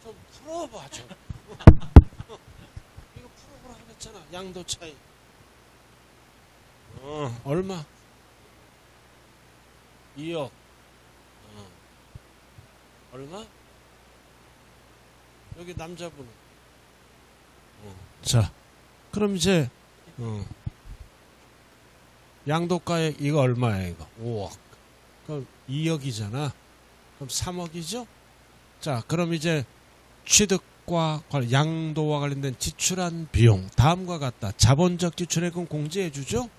좀 풀어봐 좀. 이거 풀어보라 그랬잖아. 양도 차이. 얼마? 2억. 얼마? 여기 남자분은. 자, 그럼 이제 양도가액 이거 얼마야 이거? 5억. 그럼 2억이잖아. 그럼 3억이죠? 자, 그럼 이제 취득과 양도와 관련된 지출한 비용 다음과 같다. 자본적 지출액은 공제해주죠?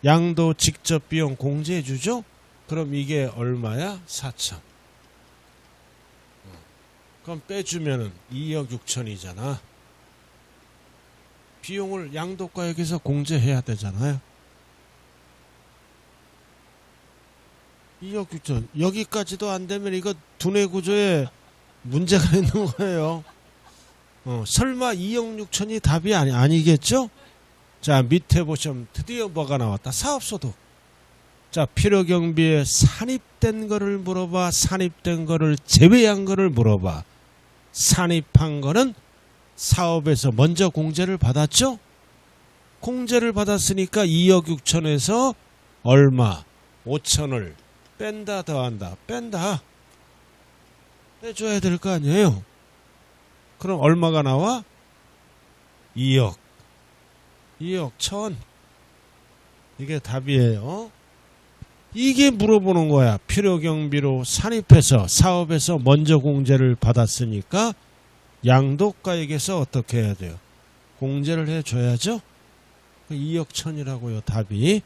양도 직접 비용 공제해주죠? 그럼 이게 얼마야? 4천. 그럼 빼주면은 2억 6천이잖아. 비용을 양도가액에서 공제해야 되잖아요. 2억 6천. 여기까지도 안 되면 이거 두뇌 구조에 문제가 있는 거예요. 설마 2억 6천이 답이 아니겠죠? 자, 밑에 보시면 드디어 뭐가 나왔다. 사업소득. 자, 필요경비에 산입된 거를 물어봐. 산입된 거를 제외한 거를 물어봐. 산입한 거는 사업에서 먼저 공제를 받았죠? 공제를 받았으니까 2억 6천에서 얼마? 5천을 뺀다 더한다. 뺀다. 빼줘야 될 거 아니에요? 그럼 얼마가 나와? 2억 1000. 이게 답이에요. 이게 물어보는 거야. 필요경비로 산입해서 사업에서 먼저 공제를 받았으니까 양도가액에서 어떻게 해야 돼요? 공제를 해줘야죠. 2억 1000이라고요. 답이.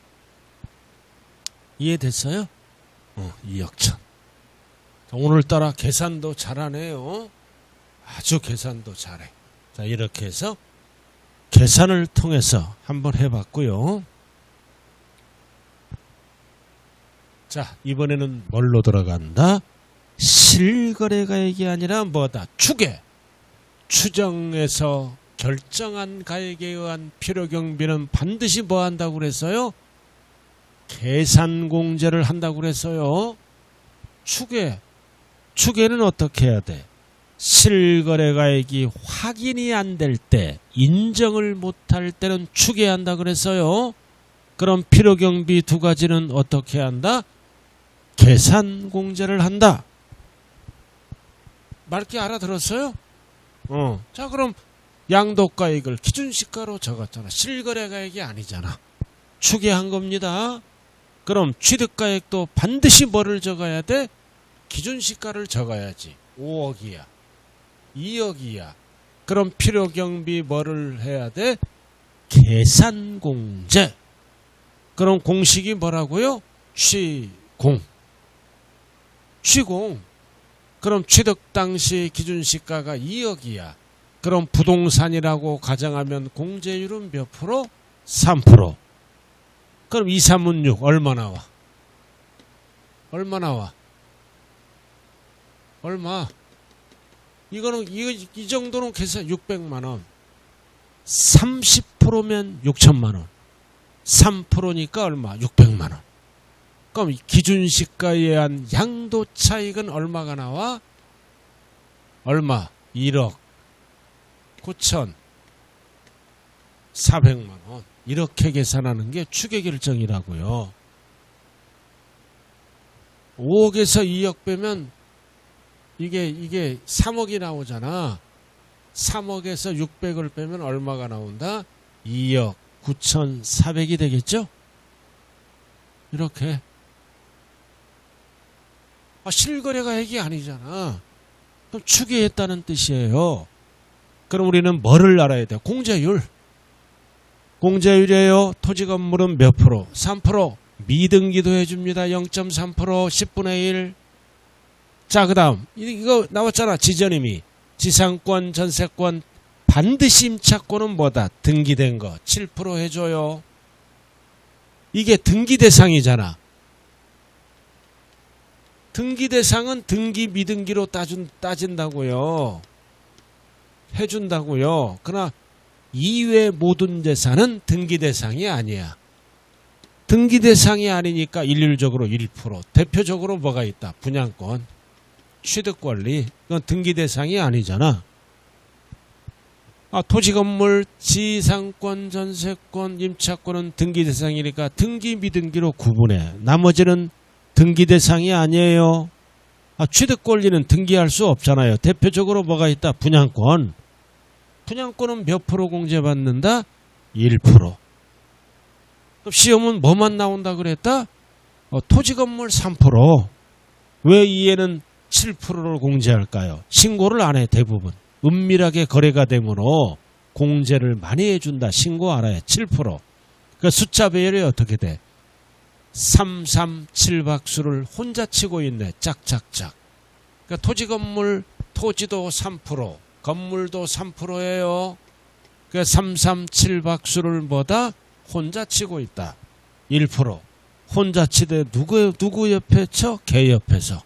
이해됐어요? 2억 1000. 오늘따라 계산도 잘하네요. 아주 계산도 잘해. 자, 이렇게 해서 계산을 통해서 한번 해봤고요. 자, 이번에는 뭘로 들어간다? 실거래가액이 아니라 뭐다? 추계. 추정해서 결정한 가액에 의한 필요경비는 반드시 뭐 한다고 그랬어요? 계산공제를 한다고 그랬어요. 추계. 추계는 어떻게 해야 돼? 실거래가액이 확인이 안 될 때, 인정을 못할 때는 추계한다 그랬어요. 그럼 필요경비 두 가지는 어떻게 한다? 계산공제를 한다. 맑게 알아들었어요? 자, 그럼 양도가액을 기준시가로 적었잖아. 실거래가액이 아니잖아. 추계한 겁니다. 그럼 취득가액도 반드시 뭐를 적어야 돼? 기준시가를 적어야지. 5억이야. 2억이야. 그럼 필요경비 뭐를 해야 돼? 계산공제. 그럼 공식이 뭐라고요? 취공. 취공. 그럼 취득 당시 기준시가가 2억이야. 그럼 부동산이라고 가정하면 공제율은 몇 프로? 3%. 그럼 2, 3은 6. 얼마 나와? 얼마 나와? 얼마? 이거는 이 정도는 계산 600만 원. 30%면 6천만 원. 3%니까 얼마? 600만 원. 그럼 기준시가에 의한 양도 차익은 얼마가 나와? 얼마? 1억 9천 4백만 원. 이렇게 계산하는 게 추계결정이라고요. 5억에서 2억 빼면 이게 3억이 나오잖아. 3억에서 600을 빼면 얼마가 나온다? 2억 9,400이 되겠죠? 이렇게. 실거래가액이 아니잖아. 그럼 추계했다는 뜻이에요. 그럼 우리는 뭐를 알아야 돼요? 공제율. 공제율이에요. 토지 건물은 몇 프로? 3%. 미등기도 해줍니다. 0.3%, 10분의 1. 자, 그 다음 이거 나왔잖아. 지전임의. 지상권, 전세권, 반드시 임차권은 뭐다? 등기된 거 7% 해줘요. 이게 등기 대상이잖아. 등기 대상은 등기 미등기로 따진다고요. 해준다고요. 그러나 이외 모든 재산은 등기 대상이 아니야. 등기 대상이 아니니까 일률적으로 1%. 대표적으로 뭐가 있다? 분양권. 취득권리. 이건 등기 대상이 아니잖아. 토지건물, 지상권, 전세권, 임차권은 등기 대상이니까 등기 미등기로 구분해. 나머지는 등기 대상이 아니에요. 취득권리는 등기할 수 없잖아요. 대표적으로 뭐가 있다? 분양권. 분양권은 몇 프로 공제받는다? 1%. 그럼 시험은 뭐만 나온다 그랬다? 토지건물 3%. 왜 이에는 7%를 공제할까요? 신고를 안 해, 대부분. 은밀하게 거래가 되므로 공제를 많이 해준다. 신고 알아야 7%. 그 숫자 배열이 어떻게 돼? 337박수를 혼자 치고 있네. 짝짝짝. 그러니까 토지건물, 토지도 3%, 건물도 3%예요. 그 337박수를 뭐다? 혼자 치고 있다. 1%. 혼자 치되 누구 옆에 쳐? 개 옆에서.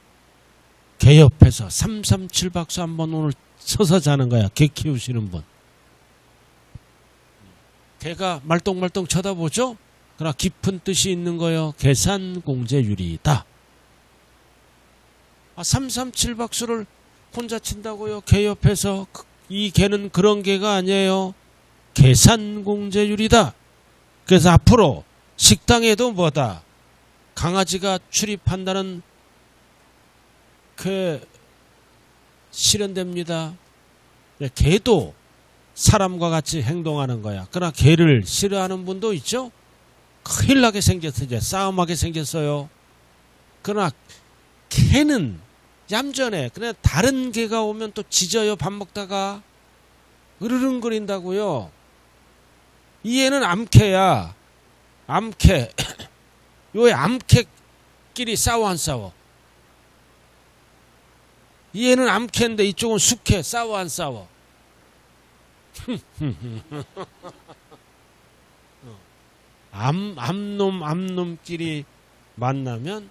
개 옆에서 337박수 한번 오늘 서서 자는 거야. 개 키우시는 분. 개가 말똥말똥 쳐다보죠? 그러나 깊은 뜻이 있는 거요. 계산공제율이다. 337박수를 혼자 친다고요. 개 옆에서. 이 개는 그런 개가 아니에요. 계산공제율이다. 그래서 앞으로 식당에도 뭐다? 강아지가 출입한다는 실현됩니다. 개도 사람과 같이 행동하는 거야. 그러나 개를 싫어하는 분도 있죠. 큰일 나게 생겼어요. 이제 싸움하게 생겼어요. 그러나 개는 얌전해. 그냥 다른 개가 오면 또 짖어요. 밥 먹다가 으르릉거린다고요. 이 애는 암캐야. 암캐. 요 암캐끼리 싸워 안 싸워? 이 애는 암캐인데 이쪽은 숙캐. 싸워 안 싸워? 암놈끼리 만나면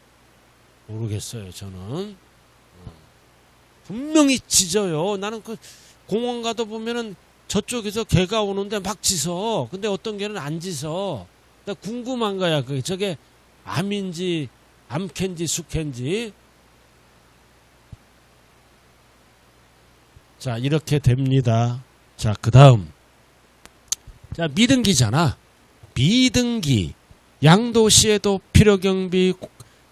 모르겠어요. 저는 분명히 짖어요. 나는 그 공원 가도 보면은 저쪽에서 개가 오는데 막 짖어. 근데 어떤 개는 안 짖어. 나 궁금한 거야. 저게 암인지 암캔지 숙캔지. 자, 이렇게 됩니다. 자, 그 다음. 자, 미등기잖아. 미등기. 양도시에도 필요경비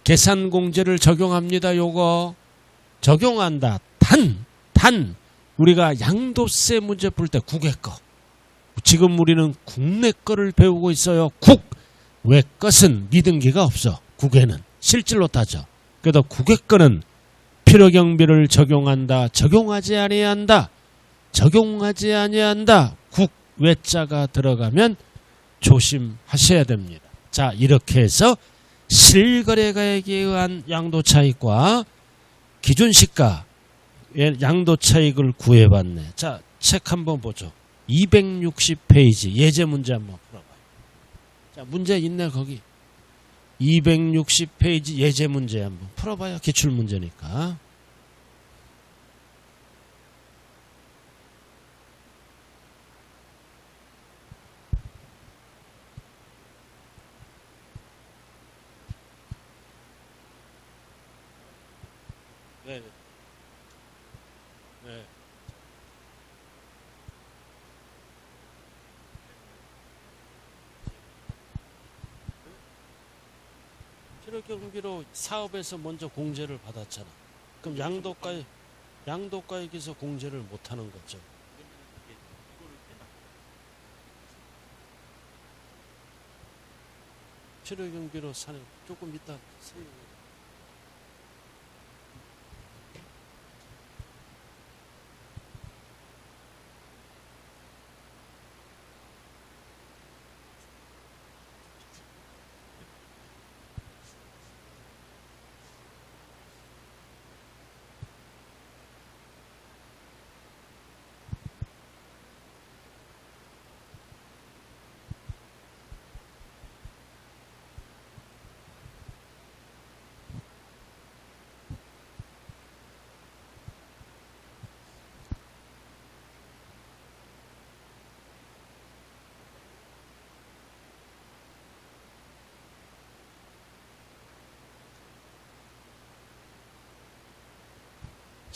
계산공제를 적용합니다. 요거. 적용한다. 단. 우리가 양도세 문제 풀 때 국외 거. 지금 우리는 국내 거를 배우고 있어요. 외 것은 미등기가 없어. 국외는. 실질로 따져. 그래도 국외 거는 필요경비를 적용한다. 적용하지 아니한다. 적용하지 아니한다. 국외자가 들어가면 조심하셔야 됩니다. 자, 이렇게 해서 실거래가액에 의한 양도차익과 기준시가 양도차익을 구해봤네. 자, 책 한번 보죠. 260페이지 예제 문제 한번 풀어봐요. 자, 문제 있네 거기. 260페이지 예제 문제 한번 풀어봐요. 기출문제니까. 네. 네. 필요경비로 사업에서 먼저 공제를 받았잖아. 그럼 양도가액에서 공제를 못하는 거죠. 필요경비로 사는 조금 이따 설명해.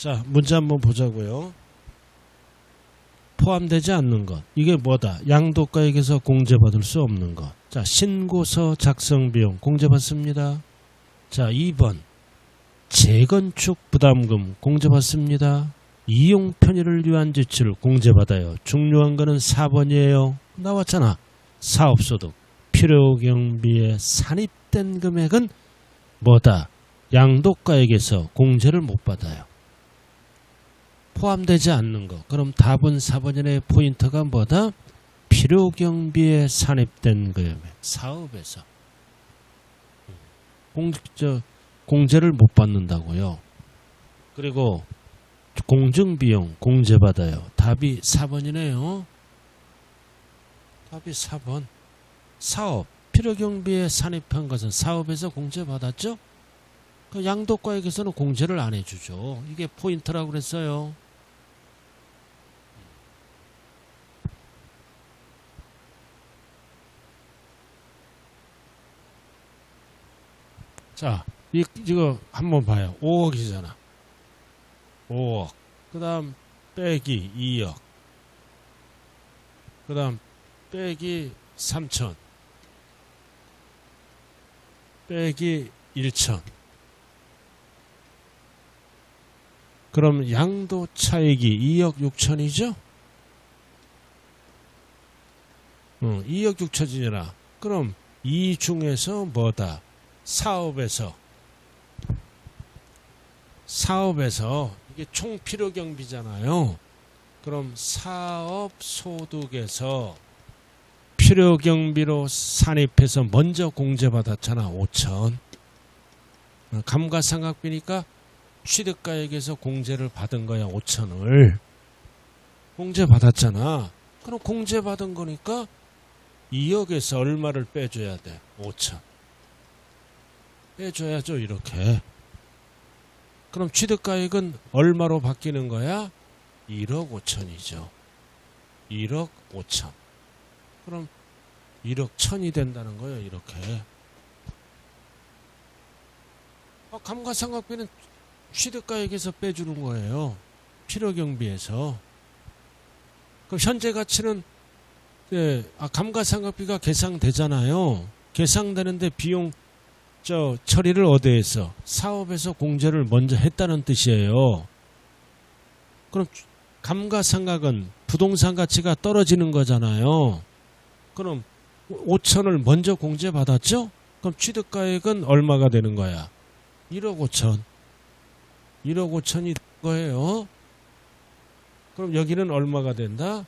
자, 문제 한번 보자고요. 포함되지 않는 것. 이게 뭐다? 양도가액에서 공제받을 수 없는 것. 자, 신고서 작성 비용 공제받습니다. 자, 2번. 재건축 부담금 공제받습니다. 이용 편의를 위한 지출 공제받아요. 중요한 거는 4번이에요. 나왔잖아. 사업소득. 필요경비에 산입된 금액은 뭐다? 양도가액에서 공제를 못 받아요. 포함되지 않는 거. 그럼 답은 4번의 포인트가 뭐다? 필요경비에 산입된 금액. 사업에서 공제를 못 받는다고요. 그리고 공증비용 공제받아요. 답이 4번이네요. 답이 4번. 사업, 필요경비에 산입한 것은 사업에서 공제받았죠? 그 양도가액에서는 공제를 안 해주죠. 이게 포인트라고 그랬어요. 자, 이거 한번 봐요. 5억이잖아. 5억. 그 다음 빼기 2억. 그 다음 빼기 3천. 빼기 1천. 그럼 양도 차익이 2억 6천이죠? 2억 6천이잖아. 그럼 이 중에서 뭐다? 사업에서 이게 총 필요경비잖아요. 그럼 사업소득에서 필요경비로 산입해서 먼저 공제받았잖아. 5천. 감가상각비니까 취득가액에서 공제를 받은 거야. 5천을 공제받았잖아. 그럼 공제받은 거니까 2억에서 얼마를 빼줘야 돼? 5천 빼줘야죠. 이렇게. 그럼 취득가액은 얼마로 바뀌는 거야? 1억 5천이죠. 1억 5천. 그럼 1억 1천이 된다는 거예요. 이렇게. 감가상각비는 취득가액에서 빼주는 거예요. 필요경비에서. 그럼 현재 가치는 감가상각비가 계상되잖아요. 계상되는데 비용 처리를 어디에서? 사업에서 공제를 먼저 했다는 뜻이에요. 그럼 감가상각은 부동산 가치가 떨어지는 거잖아요. 그럼 5천을 먼저 공제받았죠? 그럼 취득가액은 얼마가 되는 거야? 1억 5천. 1억 5천이 된 거예요. 그럼 여기는 얼마가 된다?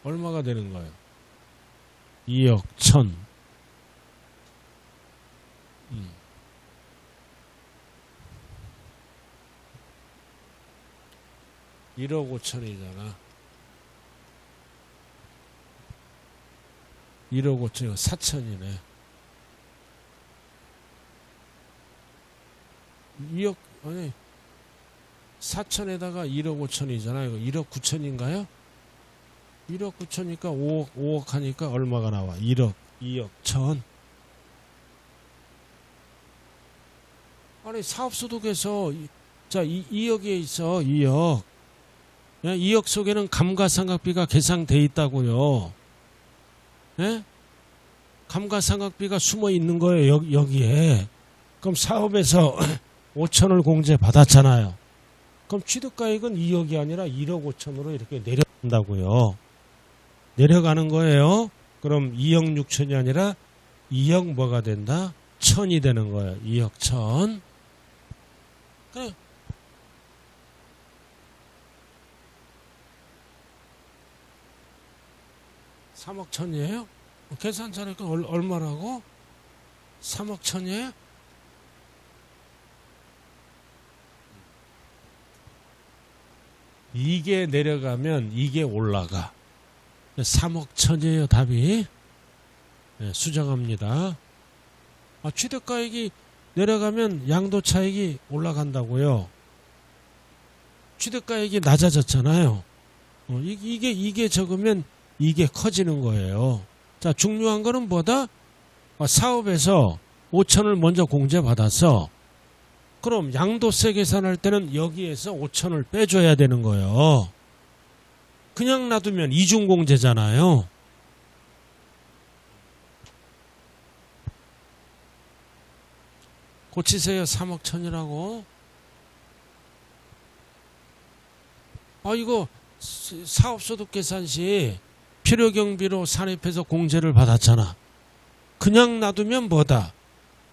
얼마가 되는 거예요? 2억 1천. 1억 5천이잖아. 1억 5천이고 4천이네. 2억, 아니, 4천에다가 1억 5천이잖아. 이거 1억 9천인가요? 1억 9천이니까 5억 하니까 얼마가 나와? 1억, 2억, 1천. 아니, 사업소득에서, 자, 2억에 있어, 2억. 2억 속에는 감가상각비가 계상돼 있다고요. 예? 감가상각비가 숨어 있는 거예요, 여기에. 그럼 사업에서 5천을 공제 받았잖아요. 그럼 취득가액은 2억이 아니라 1억 5천으로 이렇게 내려간다고요. 내려가는 거예요. 그럼 2억 6천이 아니라 2억 뭐가 된다? 천이 되는 거예요. 2억 천. 그래. (3억 천이에요? 계산 잘하니까 얼마라고? 3억 천이에요? 이게 내려가면 이게 올라가. 3억 천이에요. 답이. 네, 수정합니다. 취득가액이 내려가면 양도차익이 올라간다고요. 취득가액이 낮아졌잖아요. 이게 적으면 이게 커지는 거예요. 자, 중요한 거는 뭐다? 사업에서 5천을 먼저 공제받아서 그럼 양도세 계산할 때는 여기에서 5천을 빼줘야 되는 거예요. 그냥 놔두면 이중공제잖아요. 고치세요. 3억 천이라고. 이거 사업소득 계산 시 필요경비로 산입해서 공제를 받았잖아. 그냥 놔두면 뭐다?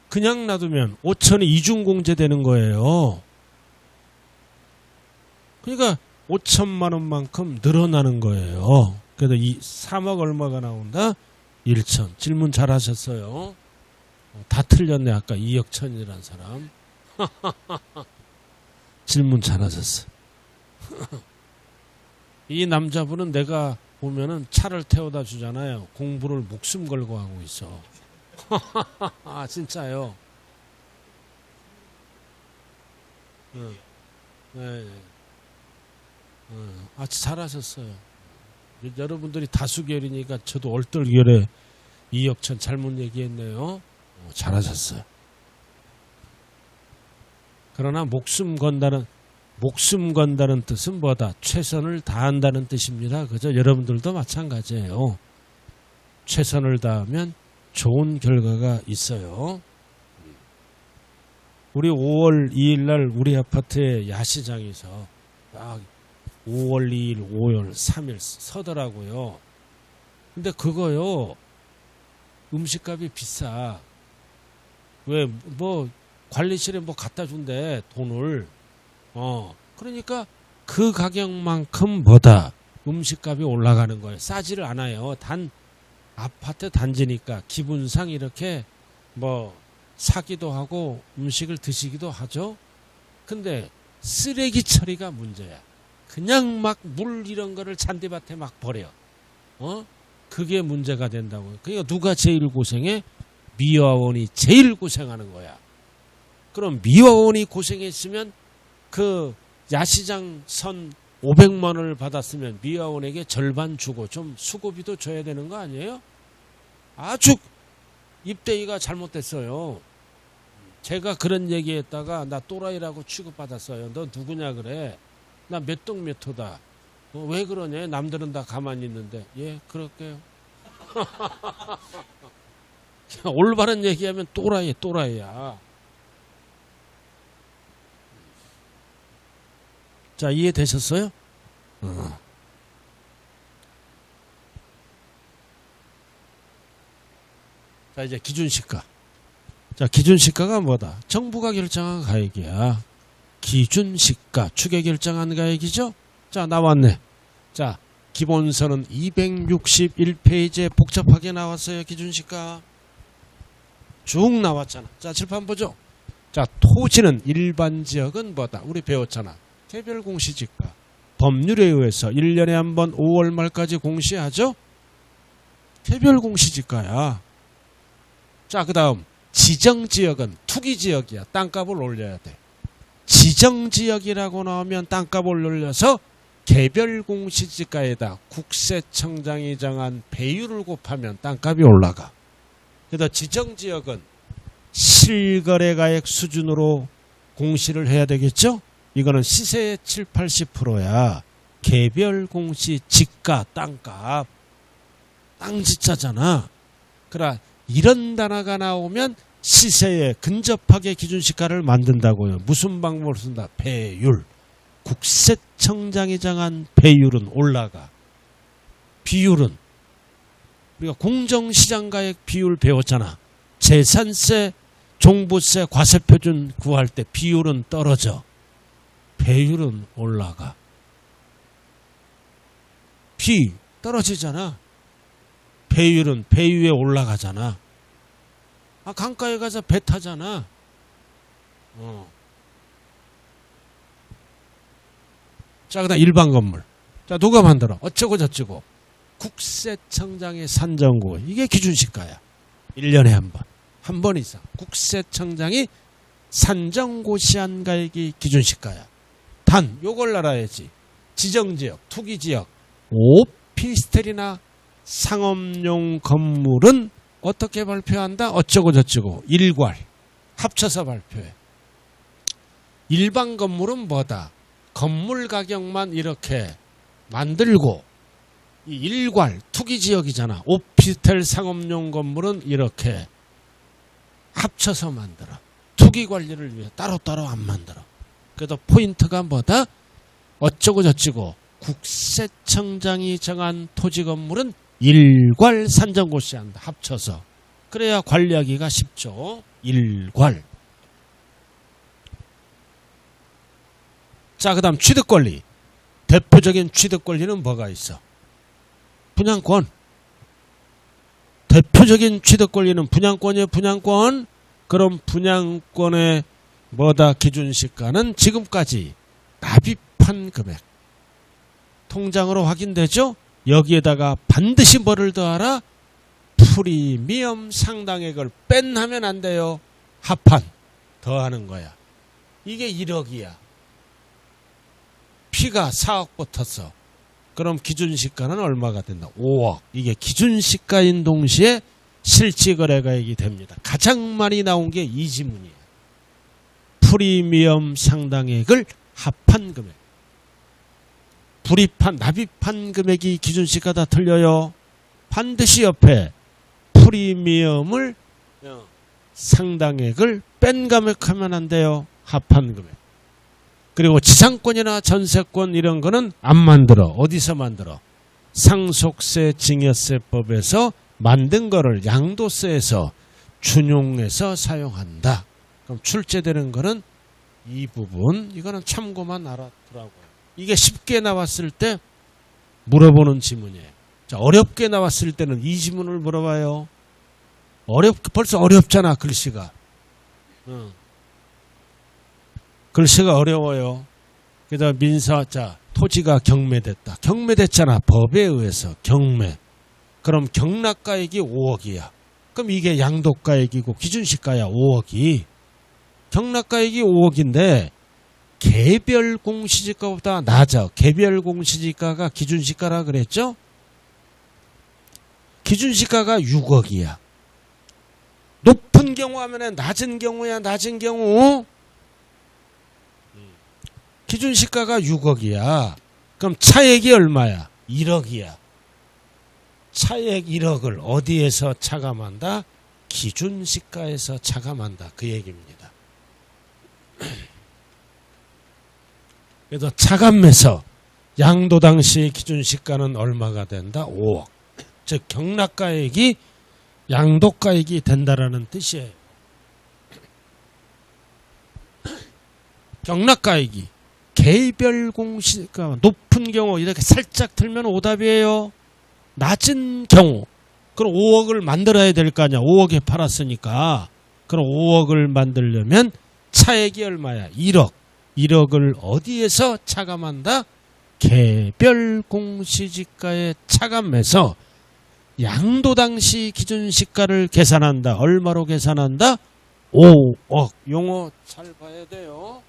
그냥 놔두면 5천이 이중공제 되는 거예요. 그러니까 5천만 원만큼 늘어나는 거예요. 그래서 이 3억 얼마가 나온다? 1천. 질문 잘하셨어요. 다 틀렸네. 아까 2억 천이라는 사람. 질문 잘하셨어. 이 남자분은 내가 보면은 차를 태워다 주잖아요. 공부를 목숨 걸고 하고 있어. 아, 진짜요. 네. 아주 잘하셨어요. 여러분들이 다수결이니까 저도 얼떨결에 2억 천 잘못 얘기했네요. 잘하셨어요. 그러나 목숨 건다는 뜻은 뭐다? 최선을 다한다는 뜻입니다. 그죠? 여러분들도 마찬가지예요. 최선을 다하면 좋은 결과가 있어요. 우리 5월 2일 날 우리 아파트의 야시장에서 딱 5월 2일, 5월 3일 서더라고요. 근데 그거요, 음식값이 비싸. 왜, 관리실에 갖다 준대, 돈을. 그러니까 그 가격만큼 뭐다? 음식값이 올라가는 거예요. 싸지를 않아요. 아파트 단지니까 기분상 이렇게 사기도 하고 음식을 드시기도 하죠. 근데 쓰레기 처리가 문제야. 그냥 막 물 이런 거를 잔디밭에 막 버려. 그게 문제가 된다고요. 그러니까 누가 제일 고생해? 미화원이 제일 고생하는 거야. 그럼 미화원이 고생했으면 그 야시장 선 500만 원을 받았으면 미화원에게 절반 주고 좀 수고비도 줘야 되는 거 아니에요? 아주 입대기가 잘못됐어요. 제가 그런 얘기했다가 나 또라이라고 취급받았어요. 너 누구냐 그래. 나 몇 동 몇 호다. 왜 그러냐? 남들은 다 가만히 있는데. 예, 그럴게요. 올바른 얘기하면 또라이야. 자, 이해되셨어요? 자, 이제 기준시가. 자, 기준시가가 뭐다? 정부가 결정한 가액이야. 기준시가, 추계 결정한 가액이죠? 자, 나왔네. 자, 기본서는 261페이지에 복잡하게 나왔어요. 기준시가. 쭉 나왔잖아. 자, 칠판 보죠. 자, 토지는 일반 지역은 뭐다? 우리 배웠잖아. 개별 공시지가. 법률에 의해서 1년에 한 번 5월 말까지 공시하죠? 개별 공시지가야. 자, 그 다음 지정지역은 투기지역이야. 땅값을 올려야 돼. 지정지역이라고 나오면 땅값을 올려서 개별 공시지가에다 국세청장이 정한 배율을 곱하면 땅값이 올라가. 그래서 지정지역은 실거래가액 수준으로 공시를 해야 되겠죠? 이거는 시세의 7, 80%야. 개별 공시 지가 땅값. 땅지자잖아. 그러나 이런 단어가 나오면 시세에 근접하게 기준시가를 만든다고요. 무슨 방법을 쓴다? 배율. 국세청장이 정한 배율은 올라가. 비율은 우리가 공정시장가액 비율 배웠잖아. 재산세, 종부세, 과세표준 구할 때 비율은 떨어져. 배율은 올라가. 떨어지잖아. 배율은 배 위에 올라가잖아. 강가에 가서 배 타잖아. 자, 그다음 일반 건물. 자, 누가 만들어? 어쩌고 저쩌고. 국세청장의 산정고. 이게 기준시가야. 1년에 한 번. 한 번 이상. 국세청장이 산정고시한 가액이 기준시가야. 단, 요걸 알아야지. 지정지역, 투기지역, 오피스텔이나 상업용 건물은 어떻게 발표한다? 어쩌고 저쩌고. 일괄. 합쳐서 발표해. 일반 건물은 뭐다? 건물 가격만 이렇게 만들고 이 일괄 투기지역이잖아. 오피스텔 상업용 건물은 이렇게 합쳐서 만들어. 투기관리를 위해 따로따로 안 만들어. 그래도 포인트가 뭐다? 어쩌고 저쩌고 국세청장이 정한 토지 건물은 일괄 산정고시한다. 합쳐서. 그래야 관리하기가 쉽죠. 일괄. 자, 그 다음 취득권리. 대표적인 취득권리는 뭐가 있어? 분양권. 대표적인 취득권리는 분양권이에요. 분양권. 그럼 분양권의 뭐다? 기준시가는 지금까지 납입한 금액. 통장으로 확인되죠? 여기에다가 반드시 뭐를 더하라? 프리미엄 상당액을 뺀 하면 안 돼요. 합한. 더하는 거야. 이게 1억이야. 피가 4억 붙었어. 그럼 기준시가는 얼마가 된다? 5억. 이게 기준시가인 동시에 실지거래가액이 됩니다. 가장 많이 나온 게 이 지문이에요. 프리미엄 상당액을 합한 금액. 불입한, 납입한 금액이 기준시가다 틀려요. 반드시 옆에 프리미엄을 상당액을 뺀 금액하면 안 돼요. 합한 금액. 그리고 지상권이나 전세권 이런 거는 안 만들어. 어디서 만들어? 상속세 증여세법에서 만든 거를 양도세에서 준용해서 사용한다. 그럼 출제되는 거는 이 부분. 이거는 참고만 알아두라고요. 이게 쉽게 나왔을 때 물어보는 지문이에요. 자, 어렵게 나왔을 때는 이 지문을 물어봐요. 벌써 어렵잖아, 글씨가. 글씨가 어려워요. 그래서 민사, 토지가 경매됐다. 경매됐잖아. 법에 의해서 경매. 그럼 경락가액이 5억이야. 그럼 이게 양도가액이고 기준시가야 5억이. 경락가액이 5억인데 개별 공시지가보다 낮아. 개별 공시지가가 기준시가라 그랬죠? 기준시가가 6억이야. 높은 경우 하면 낮은 경우야. 낮은 경우. 기준시가가 6억이야. 그럼 차액이 얼마야? 1억이야. 차액 1억을 어디에서 차감한다? 기준시가에서 차감한다. 그 얘기입니다. 그래서 차감해서 양도 당시 기준시가는 얼마가 된다? 5억. 즉 경락가액이 양도가액이 된다라는 뜻이에요. 경락가액이 개별 공시가 높은 경우 이렇게 살짝 틀면 오답이에요. 낮은 경우 그럼 5억을 만들어야 될 거 아니야. 5억에 팔았으니까. 그럼 5억을 만들려면 차액이 얼마야? 1억. 1억을 어디에서 차감한다? 개별 공시지가에 차감해서 양도 당시 기준시가를 계산한다. 얼마로 계산한다? 5억. 용어 잘 봐야 돼요.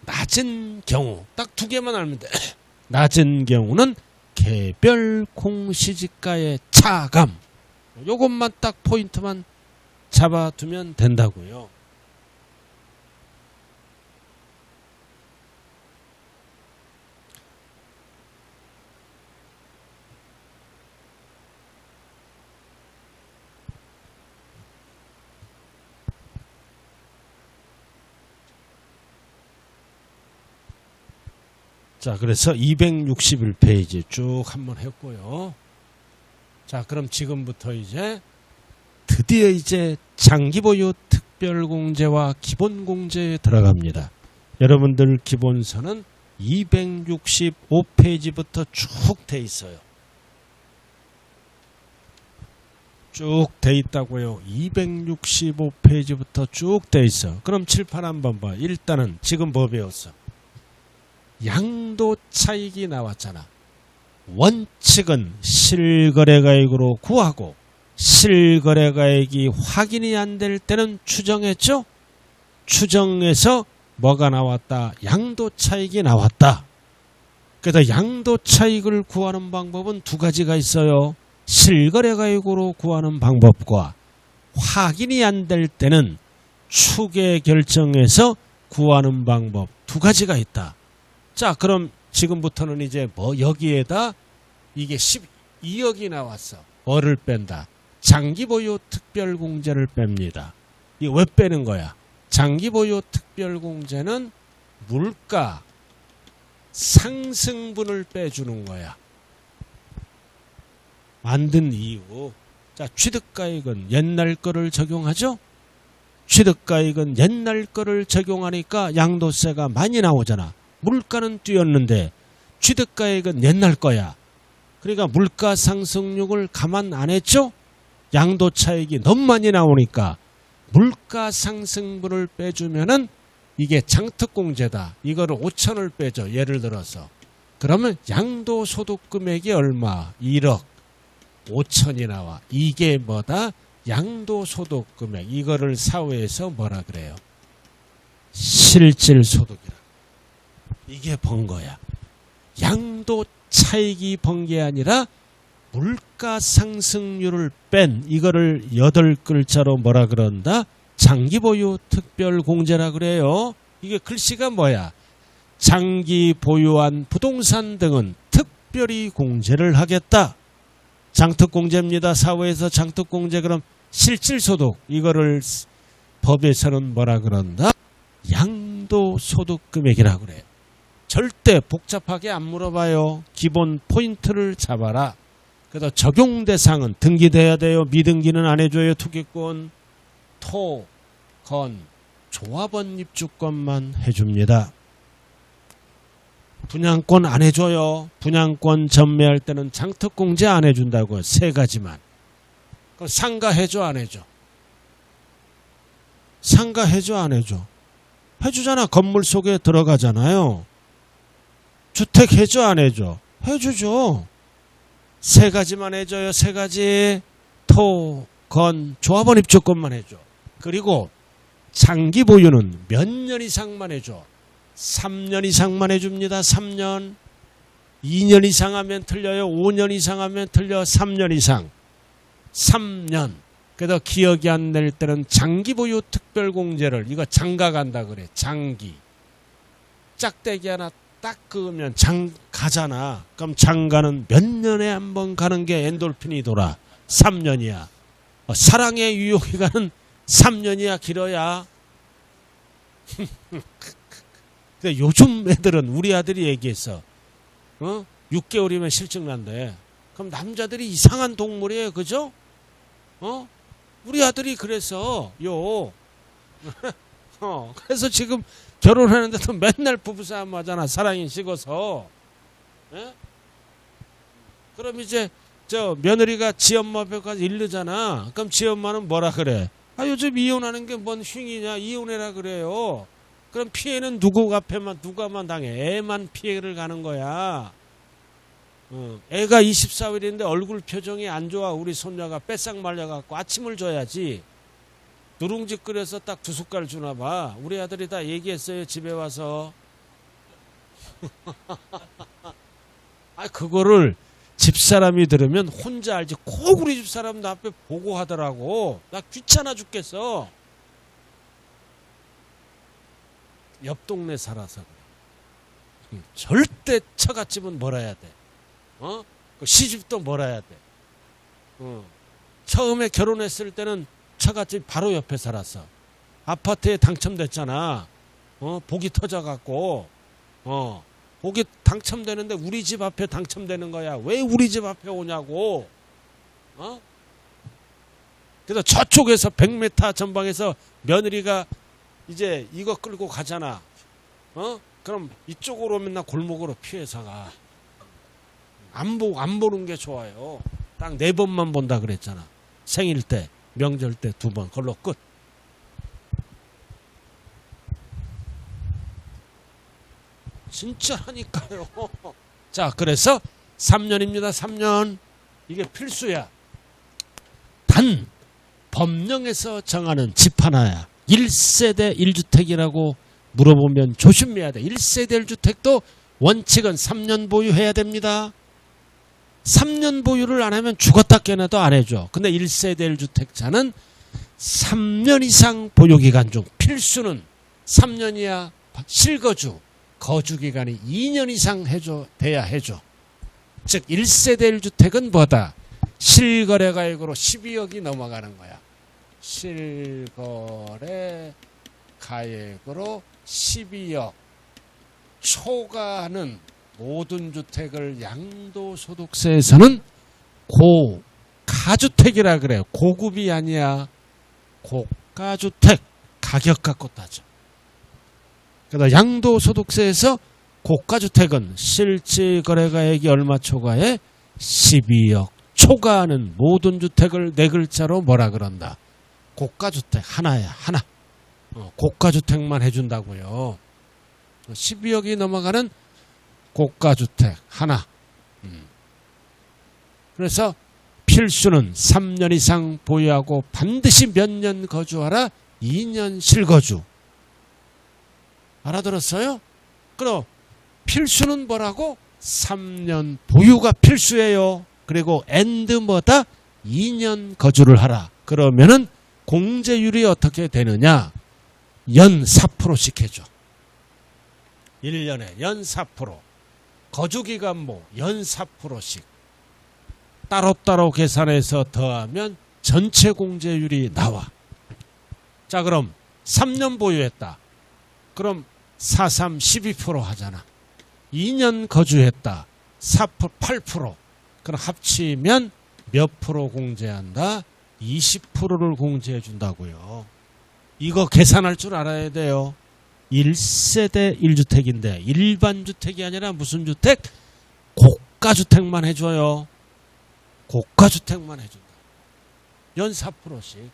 낮은 경우 딱 두 개만 알면 돼. 낮은 경우는 개별 공시지가의 차감. 요것만 딱 포인트만 잡아두면 된다고요. 자, 그래서 261페이지 쭉 한번 했고요. 자, 그럼 지금부터 이제 드디어 이제 장기보유 특별공제와 기본공제에 들어갑니다. 여러분들 기본서는 265페이지부터 쭉 돼 있어요. 쭉 돼 있다고요. 265페이지부터 쭉 돼 있어. 그럼 칠판 한번 봐. 일단은 지금 뭐 배웠어? 양도 차익이 나왔잖아. 원칙은 실거래가액으로 구하고 실거래가액이 확인이 안 될 때는 추정했죠? 추정해서 뭐가 나왔다? 양도 차익이 나왔다. 그래서 양도 차익을 구하는 방법은 두 가지가 있어요. 실거래가액으로 구하는 방법과 확인이 안 될 때는 추계 결정해서 구하는 방법 두 가지가 있다. 자, 그럼 지금부터는 이제 뭐 여기에다 이게 12억이 나왔어. 뭐를 뺀다? 장기보유 특별공제를 뺍니다. 이게 왜 빼는 거야? 장기보유 특별공제는 물가 상승분을 빼주는 거야. 만든 이유. 자, 취득가액은 옛날 거를 적용하죠? 취득가액은 옛날 거를 적용하니까 양도세가 많이 나오잖아. 물가는 뛰었는데 취득가액은 옛날 거야. 그러니까 물가 상승률을 감안 안 했죠? 양도 차익이 너무 많이 나오니까 물가 상승분을 빼주면은 이게 장특공제다. 이거를 5천을 빼줘. 예를 들어서. 그러면 양도소득 금액이 얼마? 1억 5천이 나와. 이게 뭐다? 양도소득 금액. 이거를 사회에서 뭐라 그래요? 실질소득이라. 이게 번 거야. 양도 차익이 번 게 아니라 물가 상승률을 뺀 이거를 8글자로 뭐라 그런다? 장기보유 특별공제라 그래요. 이게 글씨가 뭐야? 장기 보유한 부동산 등은 특별히 공제를 하겠다. 장특공제입니다. 사회에서 장특공제. 그럼 실질소득 이거를 법에서는 뭐라 그런다? 양도소득금액이라 그래요. 절대 복잡하게 안 물어봐요. 기본 포인트를 잡아라. 그래서 적용 대상은 등기돼야 돼요. 미등기는 안 해줘요. 투기권, 토, 건, 조합원 입주권만 해줍니다. 분양권 안 해줘요. 분양권 전매할 때는 장특공제 안 해준다고요. 3가지만. 그럼 상가 해줘 안 해줘? 상가 해줘 안 해줘? 해주잖아. 건물 속에 들어가잖아요. 주택 해줘 안 해줘? 해주죠. 3가지만 해줘요. 3가지. 토, 건, 조합원 입주권만 해줘. 그리고 장기 보유는 몇 년 이상만 해줘? 3년 이상만 해줍니다. 3년. 2년 이상 하면 틀려요. 5년 이상 하면 틀려. 3년 이상. 3년. 그래서 기억이 안 날 때는 장기 보유 특별공제를 이거 장가 간다 그래. 장기. 짝대기 하나 딱 그으면 장 가잖아. 그럼 장가는 몇 년에 한 번 가는 게 엔돌핀이 돌아. 3년이야. 사랑의 유효기간은 3년이야. 길어야. 근데 요즘 애들은 우리 아들이 얘기했어. 6개월이면 실증 난대. 그럼 남자들이 이상한 동물이에요. 그죠? 우리 아들이 그래서 그래서 지금 결혼하는데도 맨날 부부싸움 하잖아. 사랑이 식어서. 예? 그럼 이제 저 며느리가 지엄마 앞에 가서 이르잖아. 그럼 지엄마는 뭐라 그래? 아, 요즘 이혼하는 게 뭔 흉이냐? 이혼해라 그래요. 그럼 피해는 누구 앞에만 누가만 당해? 애만 피해를 가는 거야. 애가 24일인데 얼굴 표정이 안 좋아. 우리 손녀가 뺏싹 말려갖고 아침을 줘야지. 누룽지 끓여서 딱 2숟갈 주나 봐. 우리 아들이 다 얘기했어요. 집에 와서. 아, 그거를 집사람이 들으면 혼자 알지. 꼭 우리 집사람도 앞에 보고 하더라고. 나 귀찮아 죽겠어. 옆 동네 살아서 그래. 절대 처갓집은 몰아야 돼. 그 시집도 몰아야 돼. 처음에 결혼했을 때는 처갓집 바로 옆에 살았어. 아파트에 당첨됐잖아. 복이 터져갖고. 복이 당첨되는데 우리 집 앞에 당첨되는 거야. 왜 우리 집 앞에 오냐고. 그래서 저쪽에서 100m 전방에서 며느리가 이제 이거 끌고 가잖아. 그럼 이쪽으로 오면 나 골목으로 피해서 가. 안 보는 게 좋아요. 딱 4번만 본다 그랬잖아. 생일 때, 명절 때 2번. 그걸로 끝. 진짜라니까요. 자, 그래서 3년입니다. 3년. 이게 필수야. 단 법령에서 정하는 집 하나야. 1세대 1주택이라고 물어보면 조심해야 돼. 1세대 1주택도 원칙은 3년 보유해야 됩니다. 3년 보유를 안 하면 죽었다 깨나도 안 해줘. 근데 1세대 1주택자는 3년 이상 보유기간 중 필수는 3년이야 실거주, 거주기간이 2년 이상 돼야 해줘. 즉 1세대 1주택은 뭐다? 실거래가액으로 12억이 넘어가는 거야. 실거래가액으로 12억 초과하는 모든 주택을 양도소득세에서는 고가주택이라 그래요. 고급이 아니야. 고가주택 가격 갖고 따져. 그래서 양도소득세에서 고가주택은 실제 거래가액이 얼마 초과해? 12억 초과하는 모든 주택을 네 글자로 뭐라 그런다? 고가주택 하나야 하나. 고가주택만 해준다고요. 12억이 넘어가는 고가주택 하나. 그래서 필수는 3년 이상 보유하고 반드시 몇 년 거주하라? 2년 실거주. 알아들었어요? 그럼 필수는 뭐라고? 3년 보유가 필수예요. 그리고 and 뭐다? 2년 거주를 하라. 그러면은 공제율이 어떻게 되느냐? 연 4%씩 해줘. 1년에 연 4%. 거주기간 뭐 연 4%씩. 따로따로 계산해서 더하면 전체 공제율이 나와. 자, 그럼 3년 보유했다. 그럼 4, 3, 12% 하잖아. 2년 거주했다. 4%, 8%. 그럼 합치면 몇 프로 공제한다? 20%를 공제해 준다고요. 이거 계산할 줄 알아야 돼요. 1세대 1주택인데 일반 주택이 아니라 무슨 주택? 고가주택만 해줘요. 고가주택만 해준다. 연 4%씩.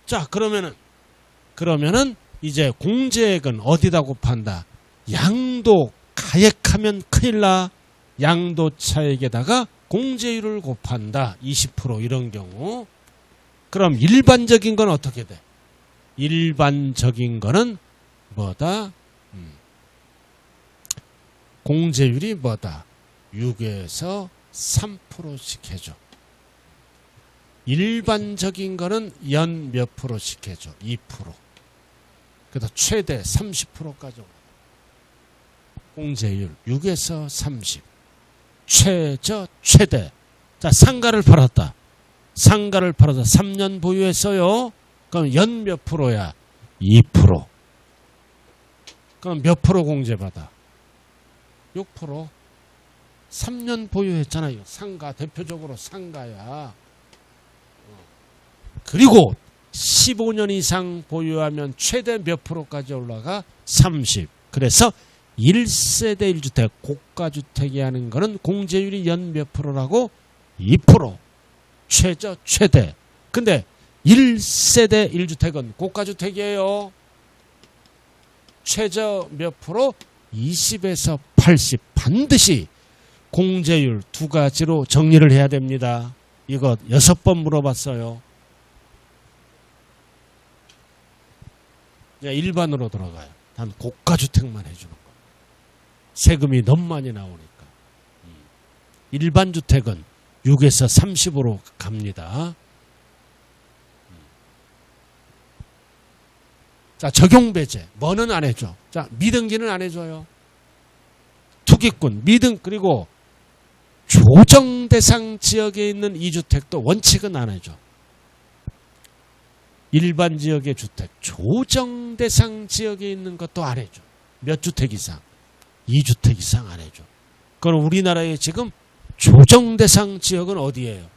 자, 그러면은 이제 공제액은 어디다 곱한다? 양도 가액하면 큰일 나. 양도 차액에다가 공제율을 곱한다. 20% 이런 경우. 그럼 일반적인 건 어떻게 돼? 일반적인 거는 뭐다? 공제율이 뭐다? 6에서 3%씩 해줘. 일반적인 거는 연 몇 프로씩 해줘? 2%. 그래서 최대 30%까지 올라. 공제율 6에서 30. 최대. 자, 상가를 팔았다. 상가를 팔아서 3년 보유했어요. 그럼 연 몇 프로야? 2%. 그럼 몇 프로 공제받아? 6%. 3년 보유했잖아요. 상가, 대표적으로 상가야. 그리고 15년 이상 보유하면 최대 몇 프로까지 올라가? 30. 그래서 1세대 1주택, 고가주택이 하는 거는 공제율이 연 몇 프로라고? 2%. 최대. 근데 1세대 1주택은 고가주택이에요. 최저 몇 프로? 20에서 80. 반드시 공제율 두 가지로 정리를 해야 됩니다. 이거 6번 물어봤어요. 일반으로 들어가요. 단 고가주택만 해주는 거. 세금이 너무 많이 나오니까. 일반 주택은 6에서 30으로 갑니다. 자, 적용배제. 뭐는 안 해줘? 자, 미등기는 안 해줘요. 투기꾼, 미등, 그리고 조정대상 지역에 있는 이주택도 원칙은 안 해줘. 일반 지역의 주택, 조정대상 지역에 있는 것도 안 해줘. 몇 주택 이상? 2주택 이상 안 해줘. 그럼 우리나라에 지금 조정대상 지역은 어디예요?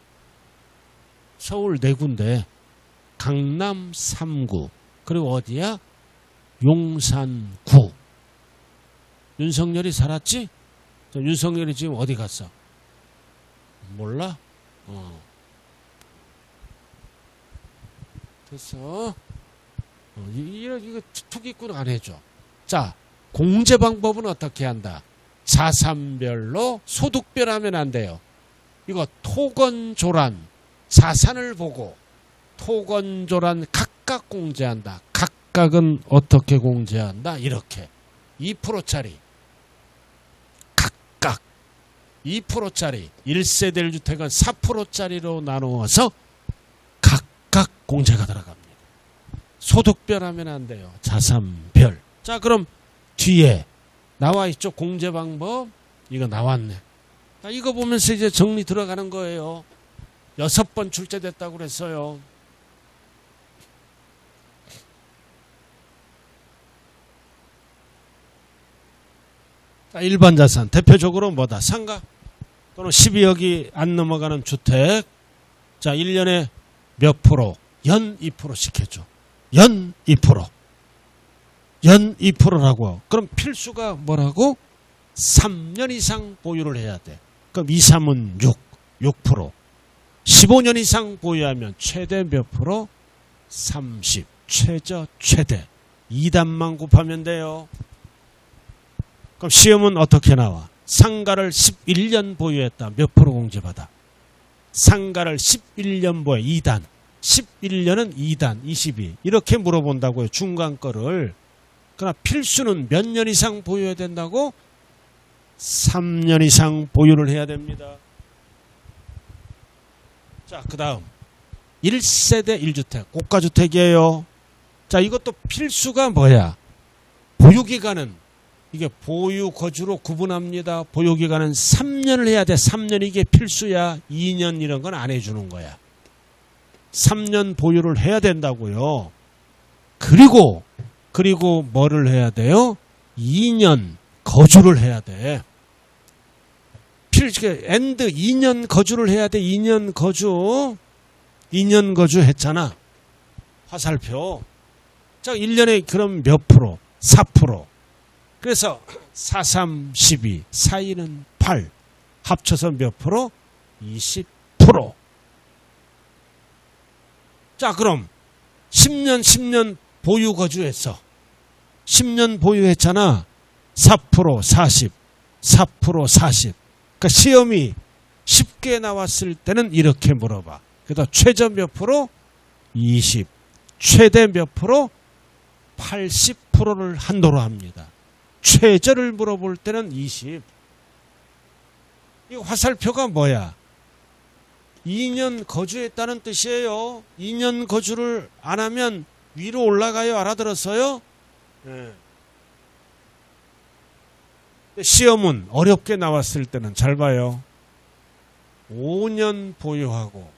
서울 4군데, 강남 3구, 그리고 어디야? 용산구. 윤석열이 살았지? 윤석열이 지금 어디 갔어? 몰라? 됐어. 이거 투기꾼 안 해줘. 자, 공제 방법은 어떻게 한다? 자산별로 소득별 하면 안 돼요. 이거 토건조란, 자산을 보고 토건조란 각각 공제한다. 각각은 어떻게 공제한다? 이렇게 2%짜리 각각 2%짜리 1세대 1주택은 4%짜리로 나누어서 공제가 들어갑니다. 소득별 하면 안 돼요. 자산별. 자, 그럼 뒤에 나와 있죠. 공제 방법. 이거 나왔네. 자, 이거 보면서 이제 정리 들어가는 거예요. 6번 출제됐다고 그랬어요. 자, 일반 자산. 대표적으로 뭐다? 상가 또는 12억이 안 넘어가는 주택. 자, 1년에 몇 프로? 연 2%씩 해줘. 연 2%. 연 2%라고. 그럼 필수가 뭐라고? 3년 이상 보유를 해야 돼. 그럼 2, 3은 6%. 15년 이상 보유하면 최대 몇 프로? 30. 최저, 최대. 2단만 곱하면 돼요. 그럼 시험은 어떻게 나와? 상가를 11년 보유했다. 몇 프로 공제받아? 상가를 11년 보유. 2단. 11년은 2단. 22. 이렇게 물어본다고요. 중간 거를. 그러나 필수는 몇 년 이상 보유해야 된다고? 3년 이상 보유를 해야 됩니다. 자, 그 다음 1세대 1주택 고가주택이에요. 자, 이것도 필수가 뭐야? 보유기간은 이게 보유 거주로 구분합니다. 보유기간은 3년을 해야 돼. 3년 이게 필수야. 2년 이런 건 안 해주는 거야. 3년 보유를 해야 된다고요. 그리고 뭐를 해야 돼요? 2년 거주를 해야 돼. 엔드 2년 거주를 해야 돼. 2년 거주. 2년 거주 했잖아. 화살표. 자, 1년에 그럼 몇 프로? 4%. 그래서 4, 3, 12. 4, 2는 8. 합쳐서 몇 프로? 20%. 자, 그럼 10년 보유 거주했어. 10년 보유했잖아. 4%, 40. 4%, 40. 그러니까 시험이 쉽게 나왔을 때는 이렇게 물어봐. 그래서 최저 몇 프로? 20. 최대 몇 프로? 80%를 한도로 합니다. 최저를 물어볼 때는 20. 이 화살표가 뭐야? 2년 거주했다는 뜻이에요. 2년 거주를 안 하면 위로 올라가요. 알아들었어요? 네. 시험은 어렵게 나왔을 때는 잘 봐요. 5년 보유하고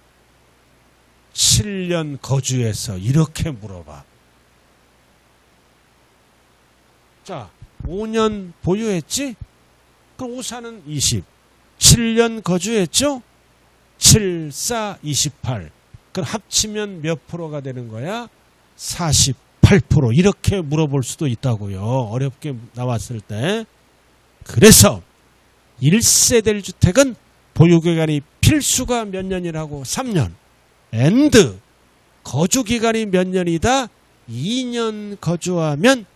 7년 거주해서 이렇게 물어봐. 자, 5년 보유했지? 그럼 5사는 20. 7년 거주했죠? 7, 4, 28. 그럼 합치면 몇 프로가 되는 거야? 48%. 이렇게 물어볼 수도 있다고요. 어렵게 나왔을 때. 그래서 1세대 주택은 보유기간이 필수가 몇 년이라고? 3년. 엔드 거주기간이 몇 년이다? 2년 거주하면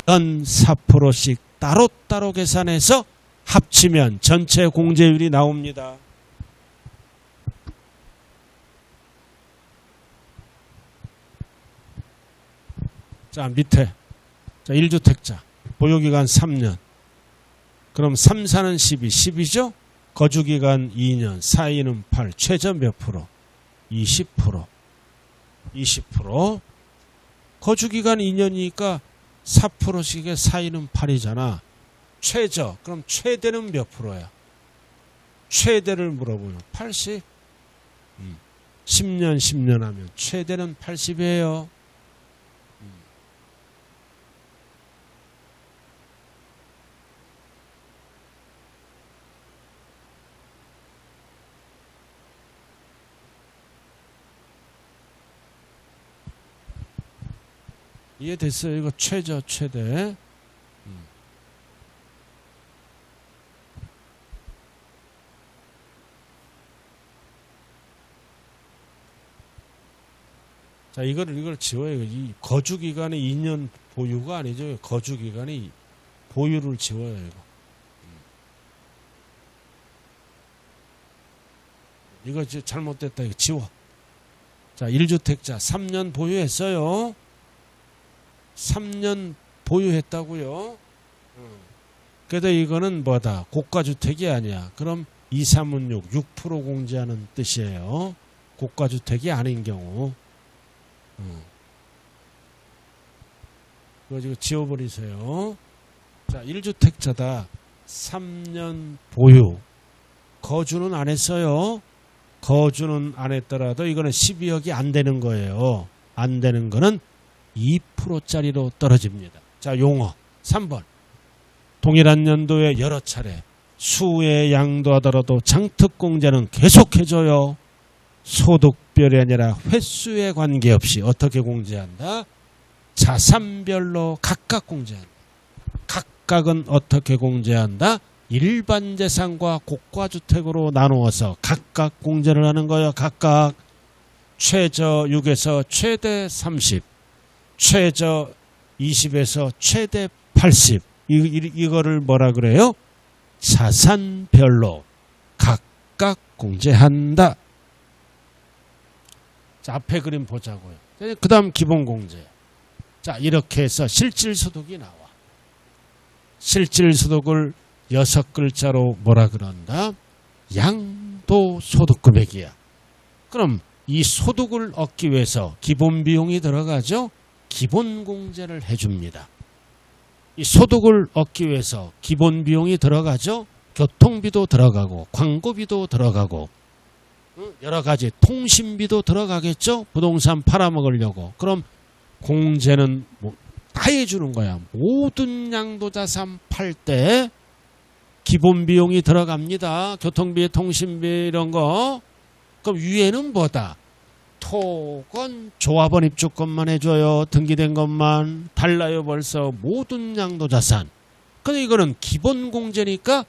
연 4%씩 따로따로 계산해서 합치면 전체 공제율이 나옵니다. 자, 밑에. 자, 1주택자. 보유기간 3년. 그럼 3, 4는 12. 10이죠? 거주기간 2년. 4, 2는 8. 최저 몇 프로? 20%. 20%. 거주기간 2년이니까 4%씩에 4, 2는 8이잖아. 최저. 그럼 최대는 몇 프로야? 최대를 물어보면 80. 10년 하면 최대는 80이에요. 이해됐어요? 이거 최저, 최대. 자, 이걸 지워요. 이 거주기간이 2년 보유가 아니죠. 거주기간이 보유를 지워요, 이거. 이거 이제 잘못됐다. 이거 지워. 자, 1주택자 3년 보유했어요. 3년 보유했다고요. 그래도 이거는 뭐다? 고가주택이 아니야. 그럼 2, 3은 6, 6% 공제하는 뜻이에요. 고가주택이 아닌 경우. 이거 지금 지워버리세요. 자, 1주택자다. 3년 보유. 거주는 안 했어요. 거주는 안 했더라도 이거는 12억이 안 되는 거예요. 안 되는 거는 2%짜리로 떨어집니다. 자, 용어 3번. 동일한 연도에 여러 차례 수에 양도하더라도 장특공제는 계속해줘요. 소득별이 아니라 횟수에 관계없이 어떻게 공제한다? 자산별로 각각 공제한다. 각각은 어떻게 공제한다? 일반 재산과 고가주택으로 나누어서 각각 공제를 하는 거예요. 각각 최저 6에서 최대 30, 최저 20에서 최대 80. 이거를 뭐라 그래요? 자산별로 각각 공제한다. 자, 앞에 그림 보자고요. 그 다음 기본공제. 자, 이렇게 해서 실질소득이 나와. 실질소득을 6글자로 뭐라 그런다? 양도소득금액이야. 그럼 이 소득을 얻기 위해서 기본비용이 들어가죠? 기본공제를 해줍니다. 이 소득을 얻기 위해서 기본비용이 들어가죠? 교통비도 들어가고 광고비도 들어가고 여러 가지 통신비도 들어가겠죠? 부동산 팔아먹으려고. 그럼 공제는 다 해주는 거야. 모든 양도자산 팔 때 기본비용이 들어갑니다. 교통비, 통신비 이런 거. 그럼 위에는 뭐다? 토건, 조합원 입주권만 해줘요. 등기된 것만. 달라요 벌써 모든 양도자산. 근데 이거는 기본공제니까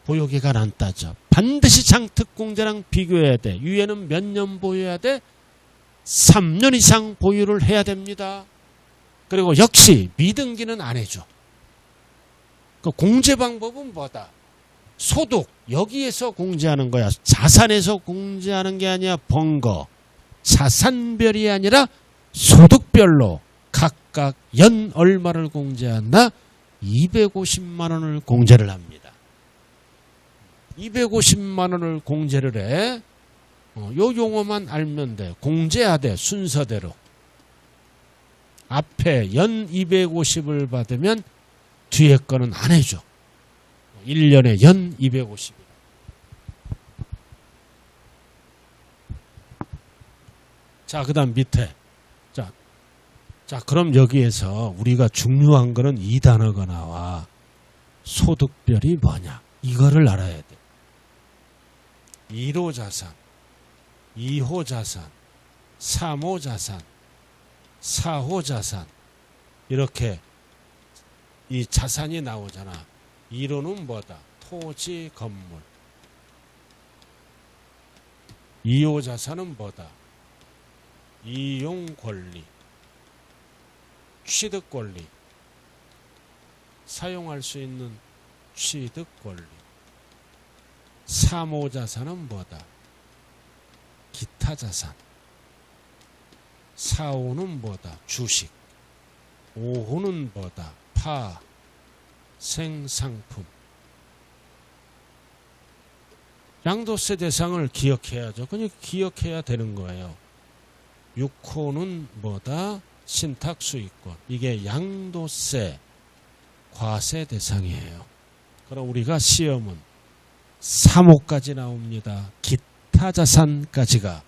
보유기간 안 따져. 반드시 장특공제랑 비교해야 돼. 위에는 몇 년 보유해야 돼? 3년 이상 보유를 해야 됩니다. 그리고 역시 미등기는 안 해줘. 그 공제 방법은 뭐다? 소득, 여기에서 공제하는 거야. 자산에서 공제하는 게 아니야. 번거. 자산별이 아니라 소득별로 각각 연 얼마를 공제한다? 250만 원을 공제를 합니다. 250만 원을 공제를 해. 요 용어만 알면 돼. 공제하되 순서대로. 앞에 연 250을 받으면 뒤에 거는 안 해줘. 1년에 연 250. 자, 그 다음 밑에. 자, 그럼 여기에서 우리가 중요한 거는 이 단어가 나와. 소득별이 뭐냐. 이거를 알아야 돼. 1호 자산, 2호 자산, 3호 자산, 4호 자산. 이렇게 이 자산이 나오잖아. 1호는 뭐다? 토지, 건물. 2호 자산은 뭐다? 이용 권리, 취득 권리, 사용할 수 있는 취득 권리. 3호 자산은 뭐다? 기타 자산. 4호는 뭐다? 주식. 5호는 뭐다? 파, 생상품. 양도세 대상을 기억해야죠. 그냥 기억해야 되는 거예요. 6호는 뭐다? 신탁수익권. 이게 양도세, 과세 대상이에요. 그럼 우리가 시험은 3호까지 나옵니다. 기타 자산까지가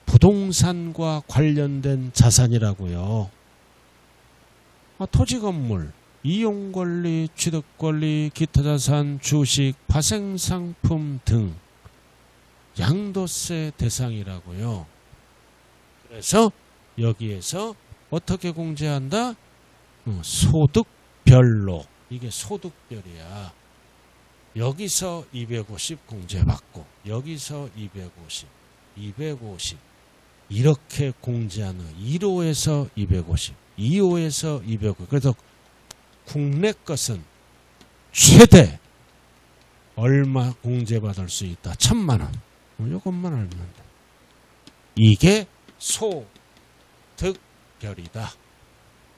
부동산과 관련된 자산이라고요. 토지 건물, 이용권리, 취득권리, 기타 자산, 주식, 파생상품 등 양도세 대상이라고요. 그래서 여기에서 어떻게 공제한다? 소득별로. 이게 소득별이야. 여기서 250 공제받고 여기서 250, 250 이렇게 공제하는 1호에서 250, 2호에서 250. 그래서 국내 것은 최대 얼마 공제받을 수 있다? 1,000만 원. 이것만 알면 돼. 이게 소득별이다.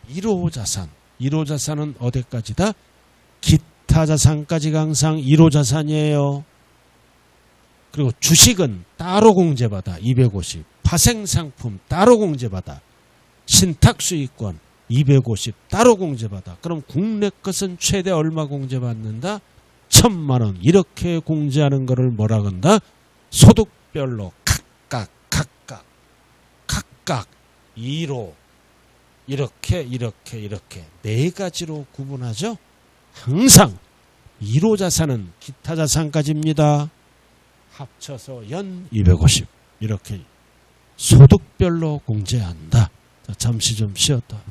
1호 자산. 1호 자산은 어디까지다? 기타 자산까지가 항상 1호 자산이에요. 그리고 주식은 따로 공제받아. 250. 파생상품 따로 공제받아. 신탁수익권 250 따로 공제받아. 그럼 국내 것은 최대 얼마 공제받는다? 1,000만원. 이렇게 공제하는 거를 뭐라 건다? 소득별로 각각 2로 이렇게 네 가지로 구분하죠. 항상 1호 자산은 기타 자산까지입니다. 합쳐서 연 250 이렇게 소득별로 공제한다. 자, 잠시 좀 쉬었다.